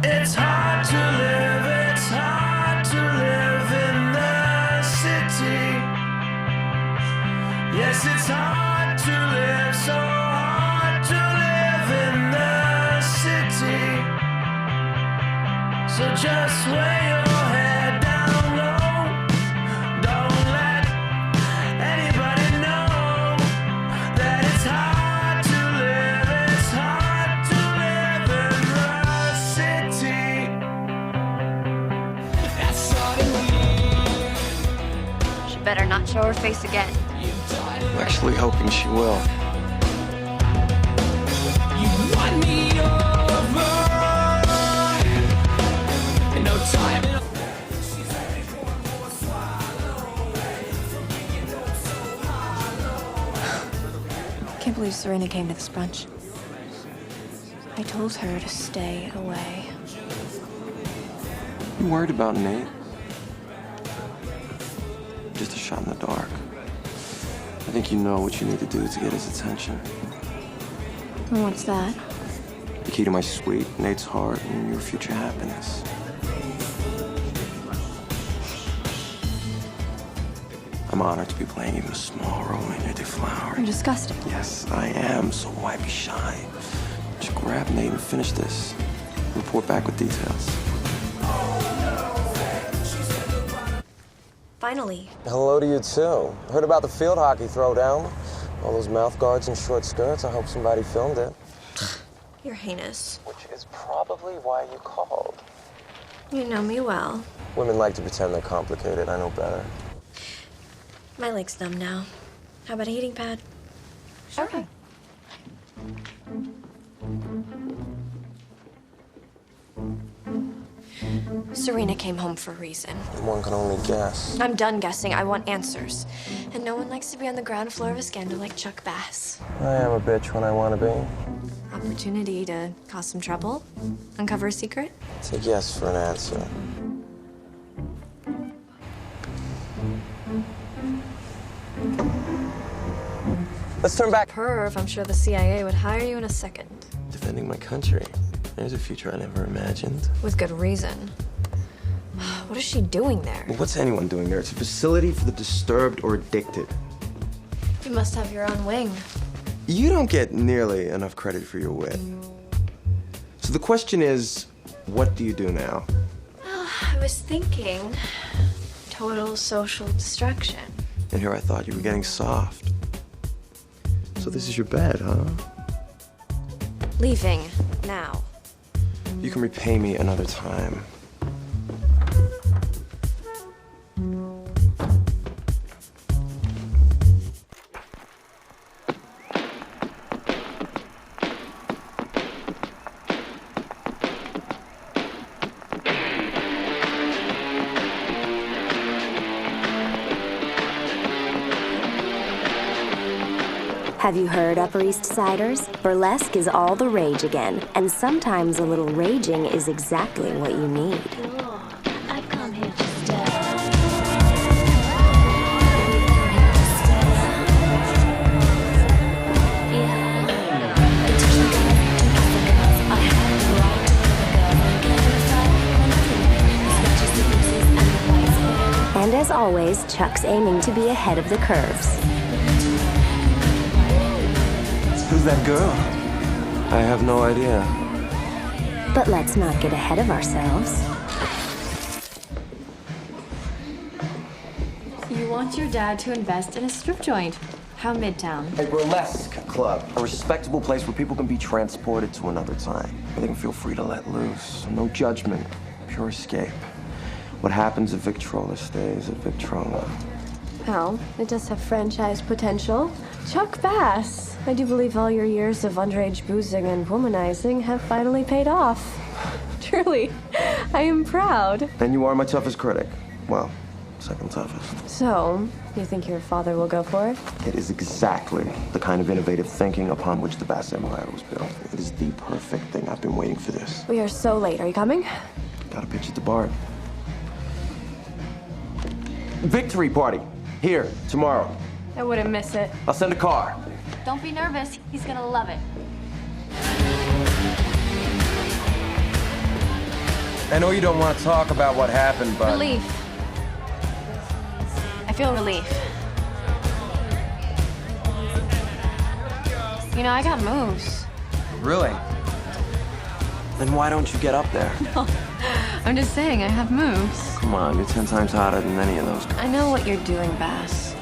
It's hard to live in the city. Yes, it's hard to live, so hard to live in the city. So just weigh your head down low. Don't let anybody know that it's hard to live. It's hard to live in the city. That's suddenly. She better not show her face again. I'm actually hoping she will. You won me over. And no time. Can't believe Serena came to this brunch. I told her to stay away. You worried about Nate? Just a shot in the dark. I think you know what you need to do to get his attention. And what's that? The key to my sweet, Nate's heart, and your future happiness. I'm honored to be playing even a small role in your deflowering. You're disgusting. Yes, I am, so why be shy? Just grab Nate and finish this. Report back with details. Finally. Hello to you, too. Heard about the field hockey throwdown. All those mouth guards and short skirts. I hope somebody filmed it. You're heinous. Which is probably why you called. You know me well. Women like to pretend they're complicated. I know better. My leg's numb now. How about a heating pad? Sure. Okay. Serena came home for a reason. One can only guess. I'm done guessing. I want answers. And no one likes to be on the ground floor of a scandal like Chuck Bass. I am a bitch when I want to be. Opportunity to cause some trouble? Uncover a secret? Take yes for an answer. Let's turn back. Perv, I'm sure the CIA would hire you in a second. Defending my country. There's a future I never imagined. With good reason. What is she doing there? Well, what's anyone doing there? It's a facility for the disturbed or addicted. You must have your own wing. You don't get nearly enough credit for your wit. So the question is, what do you do now? Well, I was thinking total social destruction. And here I thought you were getting soft. So this is your bed, huh? Leaving now. You can repay me another time. Have you heard, Upper East Siders? Burlesque is all the rage again, and sometimes a little raging is exactly what you need. I've come here to stay. And as always, Chuck's aiming to be ahead of the curves. Who's that girl? I have no idea. But let's not get ahead of ourselves. You want your dad to invest in a strip joint. How Midtown? A burlesque club. A respectable place where people can be transported to another time. Where they can feel free to let loose. No judgment. Pure escape. What happens at Victrola stays at Victrola. Well, it does have franchise potential. Chuck Bass. I do believe all your years of underage boozing and womanizing have finally paid off. Truly, I am proud. And you are my toughest critic. Well, second toughest. So, you think your father will go for it? It is exactly the kind of innovative thinking upon which the Bass Empire was built. It is the perfect thing. I've been waiting for this. We are so late. Are you coming? Got a pitch at the bar. Victory party. Here, tomorrow. I wouldn't miss it. I'll send a car. Don't be nervous. He's gonna love it. I know you don't want to talk about what happened, but... Relief. I feel relief. You know, I got moves. Really? Then why don't you get up there? I'm just saying, I have moves. Come on, you're 10 times hotter than any of those guys. I know what you're doing, Bass.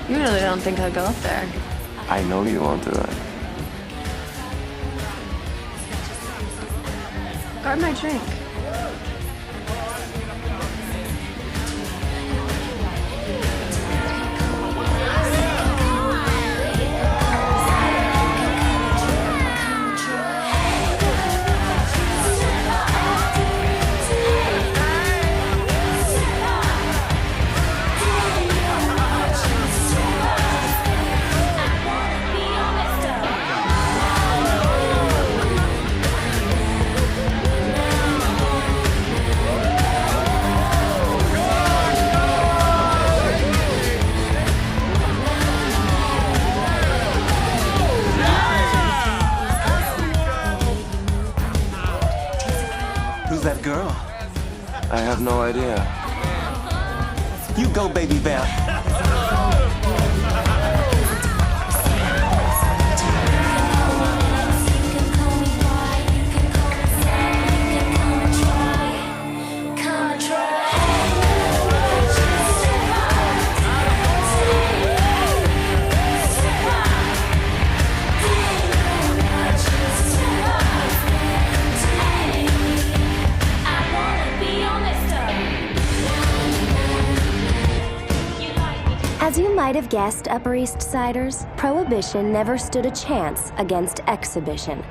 You really don't think I'd go up there. I know you won't do it. Guard my drink. Who's that girl? I have no idea. You go, baby bear. As you might have guessed, Upper East Siders, prohibition never stood a chance against exhibition.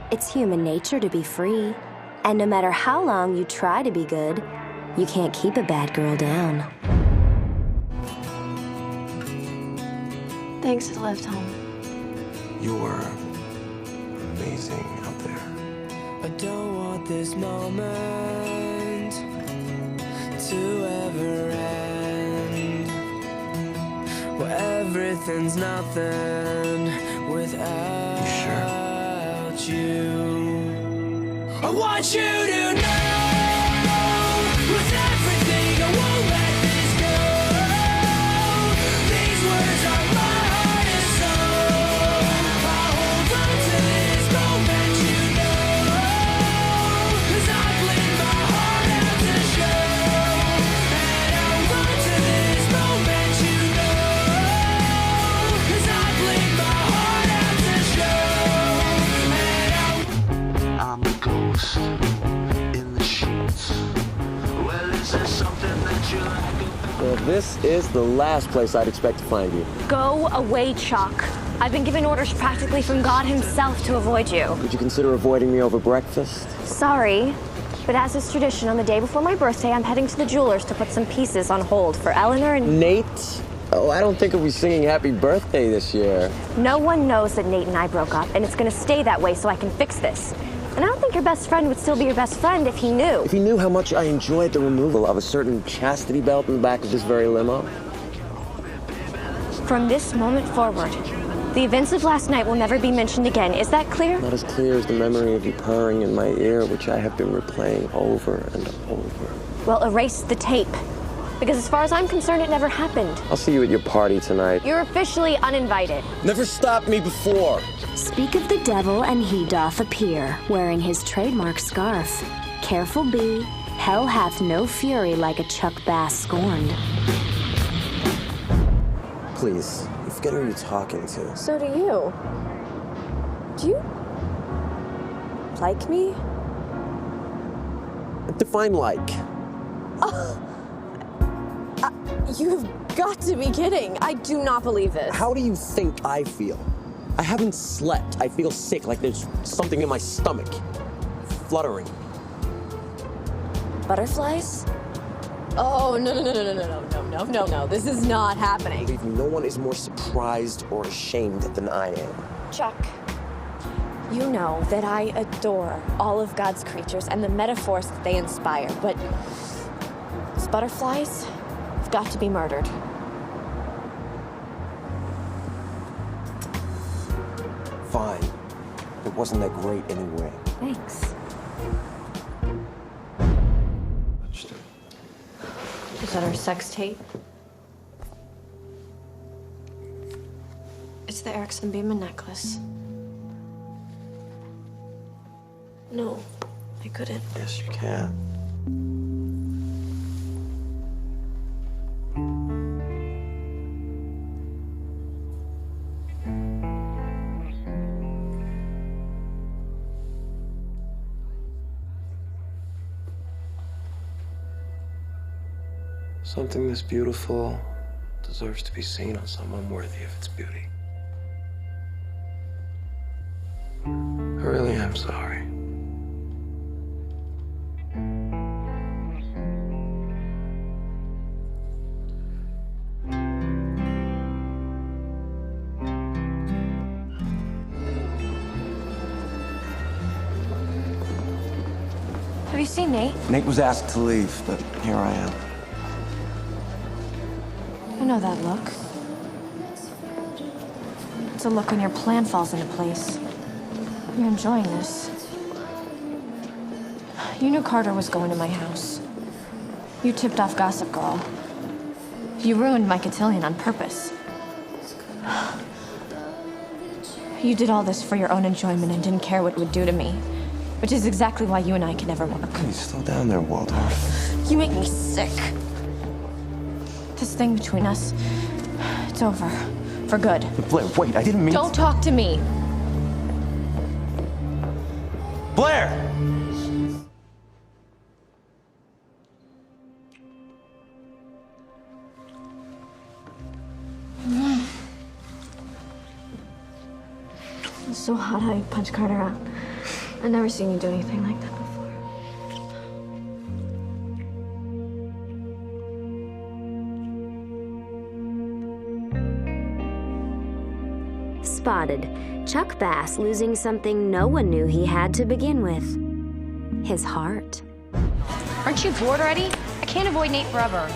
It's human nature to be free. And no matter how long you try to be good, you can't keep a bad girl down. Thanks for the lift home. You were amazing out there. I don't want this moment to ever end, where everything's nothing without you. I want you to know with everything I won't let this go. These words are my heart and soul. I hold on to this moment, you know, 'cause I bleed my heart out to show. And I run to this moment, you know, 'cause I bleed my heart out to show. I'm the ghost in the sheets. Well, is there something that you like about? Well, this is the last place I'd expect to find you. Go away, Chuck. I've been given orders practically from God himself to avoid you. Would you consider avoiding me over breakfast? Sorry, but as is tradition, on the day before my birthday, I'm heading to the jeweler's to put some pieces on hold for Eleanor and... Nate? Oh, I don't think we'll be singing happy birthday this year. No one knows that Nate and I broke up, and it's gonna stay that way so I can fix this. And I don't think your best friend would still be your best friend if he knew. If he knew how much I enjoyed the removal of a certain chastity belt in the back of this very limo. From this moment forward, the events of last night will never be mentioned again. Is that clear? Not as clear as the memory of you purring in my ear, which I have been replaying over and over. Well, erase the tape. Because as far as I'm concerned, it never happened. I'll see you at your party tonight. You're officially uninvited. Never stopped me before. Speak of the devil, and he doth appear, wearing his trademark scarf. Careful be, hell hath no fury like a Chuck Bass scorned. Please, you forget who you're talking to. So do you. Do you like me? Define like. You've got to be kidding. I do not believe this. How do you think I feel? I haven't slept. I feel sick, like there's something in my stomach. Fluttering. Butterflies? Oh, no. This is not happening. Believe me, no one is more surprised or ashamed than I am. Chuck, you know that I adore all of God's creatures and the metaphors that they inspire, but these butterflies have got to be murdered. Fine. It wasn't that great anyway. Thanks. Is that our sex tape? It's the Erickson Beeman necklace. No, I couldn't. Yes, you can. Something this beautiful deserves to be seen on someone worthy of its beauty. I really am sorry. Have you seen Nate? Nate was asked to leave, but here I am. I know that look. It's a look when your plan falls into place. You're enjoying this. You knew Carter was going to my house. You tipped off Gossip Girl. You ruined my cotillion on purpose. You did all this for your own enjoyment and didn't care what it would do to me. Which is exactly why you and I can never work. Hey, slow down there, Waldorf. You make me sick. This thing between us, it's over. For good. Blair, wait, I didn't mean Don't talk to me. Blair! It's so hot how you punch Carter out. I've never seen you do anything like that before. Spotted. Chuck Bass losing something no one knew he had to begin with. His heart. Aren't you bored already? I can't avoid Nate forever.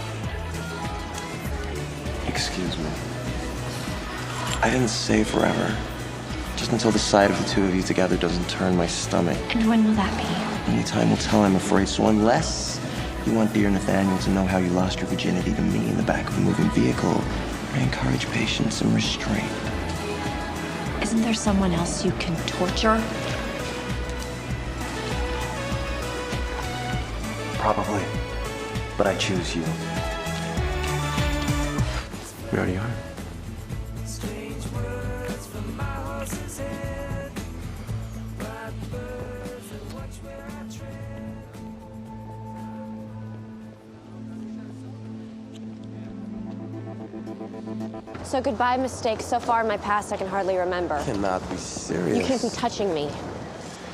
Excuse me. I didn't say forever. Just until the sight of the two of you together doesn't turn my stomach. And when will that be? Only time will tell, I'm afraid. So unless you want dear Nathaniel to know how you lost your virginity to me in the back of a moving vehicle, I encourage patience and restraint. Isn't there someone else you can torture? Probably. But I choose you. We already are. So goodbye mistakes. So far in my past, I can hardly remember. Cannot be serious. You can't be touching me.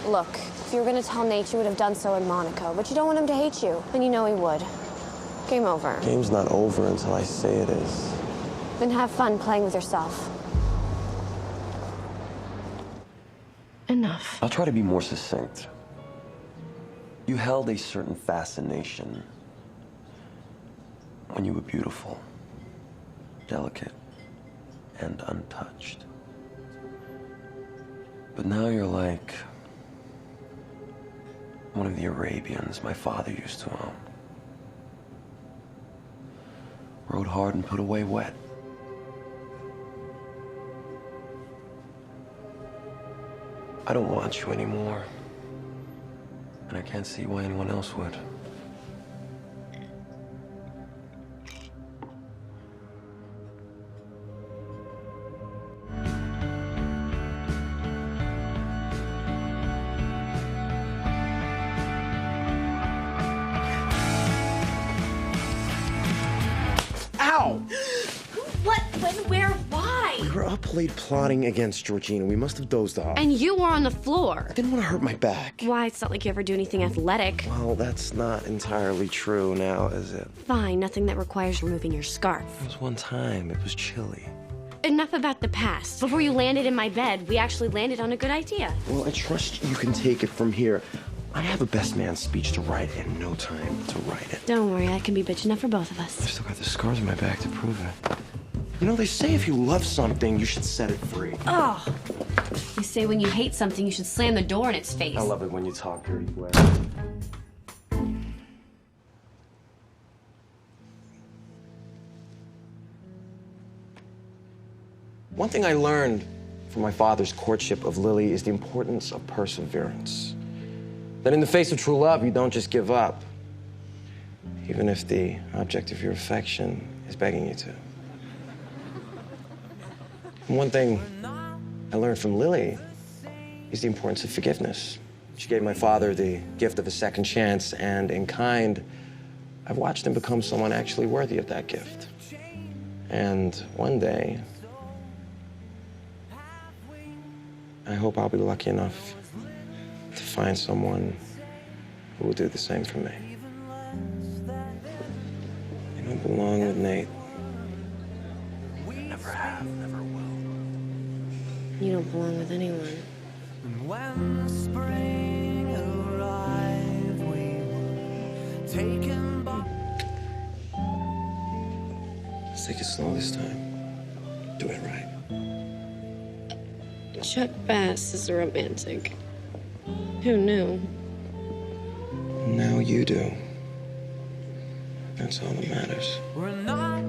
Look, if you were gonna tell Nate, you would have done so in Monaco, but you don't want him to hate you, and you know he would. Game over. Game's not over until I say it is. Then have fun playing with yourself. Enough. I'll try to be more succinct. You held a certain fascination when you were beautiful, delicate, and untouched. But now you're like one of the Arabians my father used to own. Rode hard and put away wet. I don't want you anymore. And I can't see why anyone else would. Ow! What? When? Where? Why? We were up late plotting against Georgina. We must have dozed off. And you were on the floor. I didn't want to hurt my back. Why? It's not like you ever do anything athletic. Well, that's not entirely true now, is it? Fine, nothing that requires removing your scarf. It was one time. It was chilly. Enough about the past. Before you landed in my bed, we actually landed on a good idea. Well, I trust you can take it from here. I have a best man speech to write and no time to write it. Don't worry, I can be bitch enough for both of I've us. still got the scars on my back to prove it. You know, they say if you love something, you should set it free. Oh, you say when you hate something, you should slam the door in its face. I love it when you talk dirty way. One thing I learned from my father's courtship of Lily is the importance of perseverance. That in the face of true love, you don't just give up, even if the object of your affection is begging you to. And one thing I learned from Lily is the importance of forgiveness. She gave my father the gift of a second chance, and in kind, I've watched him become someone actually worthy of that gift. And one day, I hope I'll be lucky enough to find someone who will do the same for me. You don't belong with Nate. Never have, never will. You don't belong with anyone. When spring arrived, we were taken by. Let's take it slow this time. Do it right. Chuck Bass is a romantic. Who knew? Now you do. That's all that matters. We're not